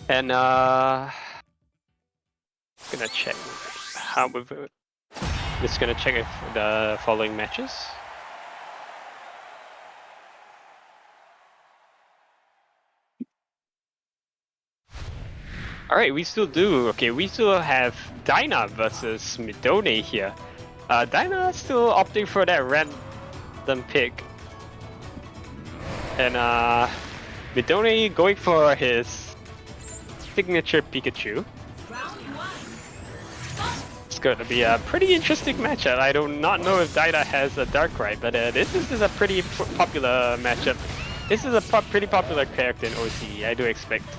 And gonna check how we've. Just gonna check if the following matches. Alright, we still do. Okay, we still have Dyna versus Midonnay here. Dyna still opting for that random pick. And Midonnay going for his signature Pikachu. It's going to be a pretty interesting matchup. I do not know if Dyna has a Darkrai, but this is a pretty popular matchup. This is a pretty popular character in OCE. I do expect to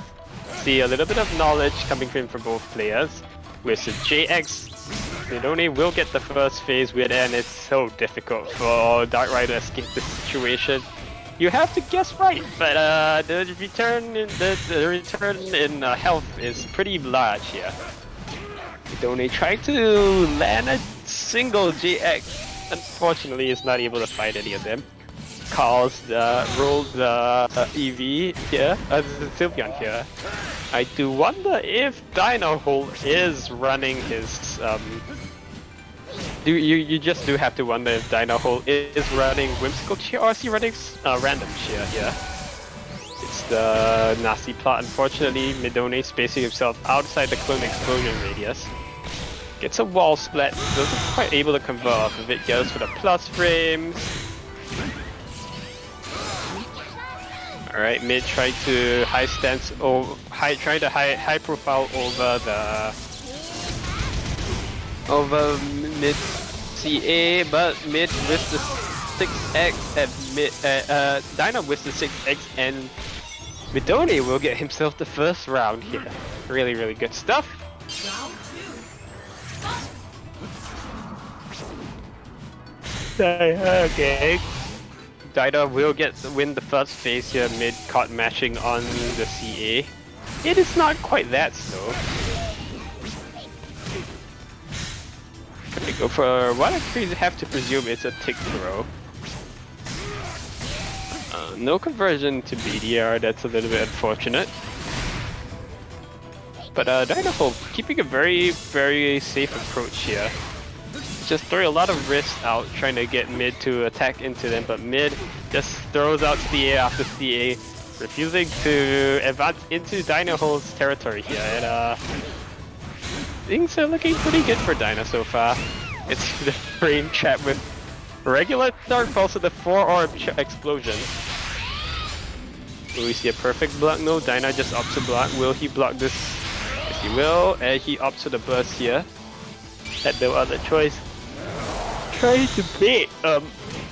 see a little bit of knowledge coming from both players. With the JX, Midonnay will get the first phase win, and it's so difficult for Darkrai to escape this situation. You have to guess right, but the return in health is pretty large here. Midonnay trying to land a single GX. Unfortunately, is not able to fight any of them. Calls rolled the EV here, the Sylveon here. I do wonder if Dyna is running his You just do have to wonder if Dyna is running Whimsical Cheer or is he running Random Cheer here. It's the nasty plot. Unfortunately, Midonnay spacing himself outside the clone explosion radius. Gets a wall splat, doesn't quite able to convert off of it, goes for the plus frames. Alright, mid trying to high stance over high profile over mid CA, but mid with the 6x and mid Dyna with the 6x, and Midonnay will get himself the first round here. Really good stuff. Okay. Dyna will win the first phase here, mid caught matching on the CA. It is not quite that slow. Gonna go for what I have to presume it's a tick throw. No conversion to BDR, that's a little bit unfortunate. But Dyna keeping a very safe approach here. Just throwing a lot of risk out, trying to get mid to attack into them, but mid just throws out CA after CA, refusing to advance into Dyna's territory here, and things are looking pretty good for Dyna so far. It's the frame trap with regular Dark Pulse with the 4-orb explosion. Will we see a perfect block? No, Dyna just opts to block. Will he block this? Yes, he will, and he opts for the burst here. Had no other choice. Trying to bait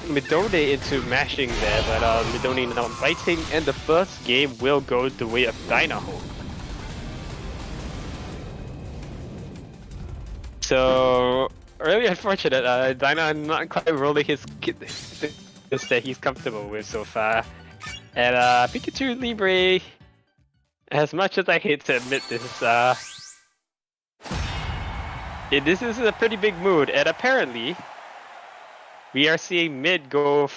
Midonnay into mashing there, but Midonnay not biting, and the first game will go the way of Dyna. So, really unfortunate, Dyna not quite rolling his kit that he's comfortable with so far. And Pikachu Libre, as much as I hate to admit this, this is a pretty big mood, and apparently we are seeing mid going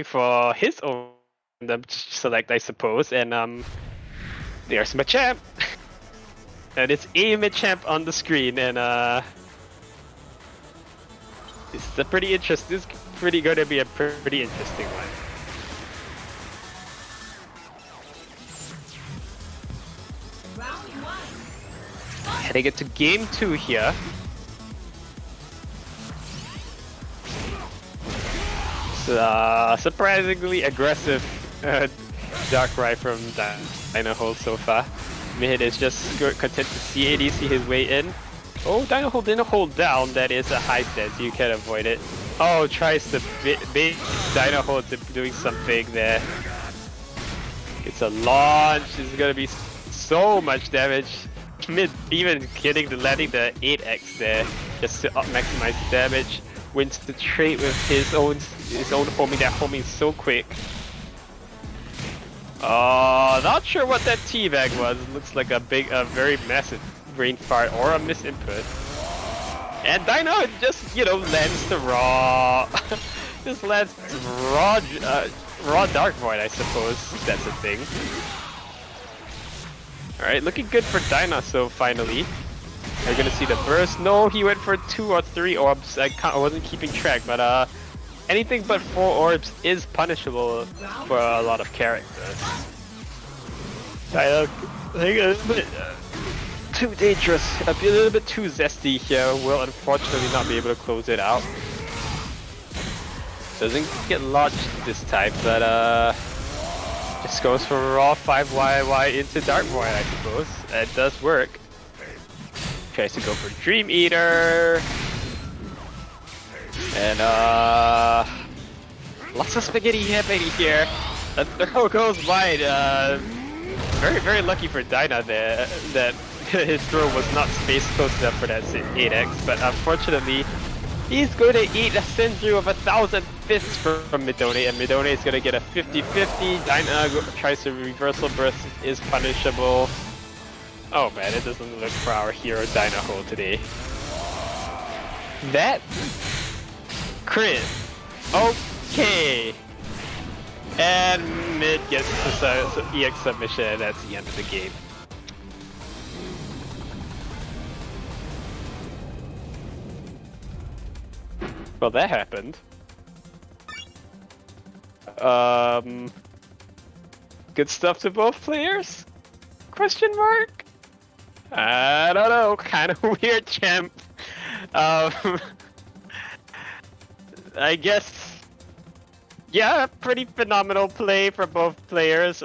for his own select, I suppose, and there's Machamp, and it's a Machamp on the screen, and this is a pretty interesting. This is going to be a pretty interesting one. Heading into game 2 here. Surprisingly aggressive Darkrai from Dyna so far. Mid is just content to see his way in. Oh, Dyna didn't hold down, that is a high stance, you can avoid it. Oh, tries to bait Dyna to doing something there. It's a launch, it's gonna be so much damage. Mid even landing the 8x there, just to maximize the damage. Wins the trade with his own homing. That homing is so quick. Not sure what that teabag was. Looks like a very massive brain fart or a misinput. And Dyna just, lands the raw, just lands raw Dark Void, I suppose that's a thing. Alright, looking good for Dyna, so finally. Are you gonna see the burst? No, he went for 2 or 3 orbs. I wasn't keeping track, but anything but 4 orbs is punishable for a lot of characters. Dyna, I think a little bit too dangerous, a little bit too zesty here. Will unfortunately not be able to close it out. Doesn't get launched this time, but just goes for raw 5YY into Dark Void, I suppose. It does work. Tries to go for Dream Eater. And lots of spaghetti happening here. The throw goes wide. Very, very lucky for Dyna there that his throw was not spaced close enough for that 8x, but unfortunately, he's going to eat a Sindru of 1,000 fists from midonnay, and midonnay is going to get a 50-50. Dyna tries to reversal burst, is punishable. Oh man, it doesn't look for our hero Dyna hole today. That crit. Okay. And mid gets the EX submission, and that's the end of the game. Well, that happened. Good stuff to both players? Question mark? I don't know, kind of weird, champ. I guess, yeah, pretty phenomenal play for both players.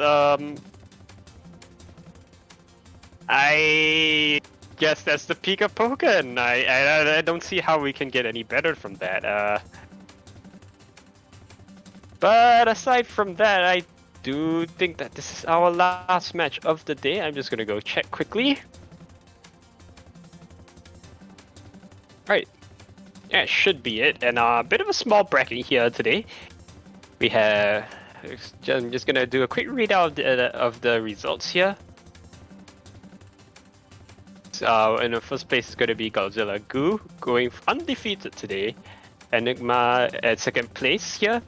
I guess that's the peak of Pokken. I don't see how we can get any better from that. But aside from that, I do think that this is our last match of the day. I'm just gonna go check quickly. Alright. Yeah, it should be it. And a bit of a small bracket here today. We have... I'm just gonna do a quick readout of the results here. In the first place is going to be Godzilla Goo, going undefeated today. Enigma at second place here.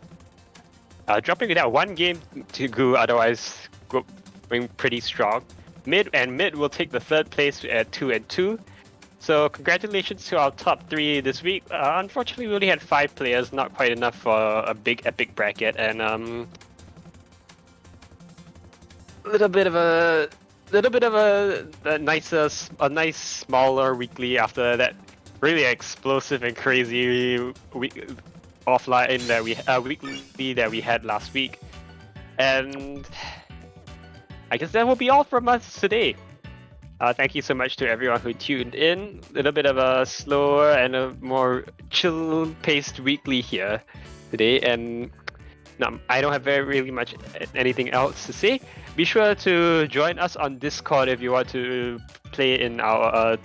Dropping it out 1 game to Goo, otherwise going pretty strong. Mid will take the 3rd place at 2-2. So congratulations to our top 3 this week. Unfortunately, we only had 5 players, not quite enough for a big epic bracket, and a little bit of a nice smaller weekly after that really explosive and crazy offline that weekly that we had last week. And I guess that will be all from us today. Thank you so much to everyone who tuned in. A little bit of a slower and a more chill-paced weekly here today, and no, I don't have really much anything else to say. Be sure to join us on Discord if you want to play in our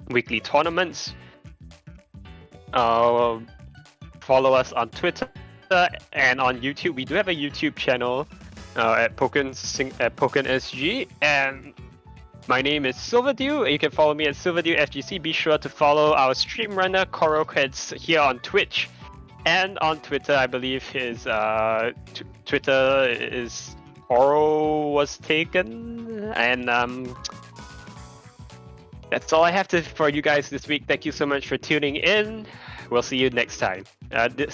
weekly tournaments. Follow us on Twitter and on YouTube. We do have a YouTube channel at Pokken SG, and my name is Silverdew. You can follow me at SilverdewFGC. Be sure to follow our stream runner CoralKids here on Twitch and on Twitter. I believe his Twitter is Oro was taken, and that's all I have for you guys this week. Thank you so much for tuning in. We'll see you next time.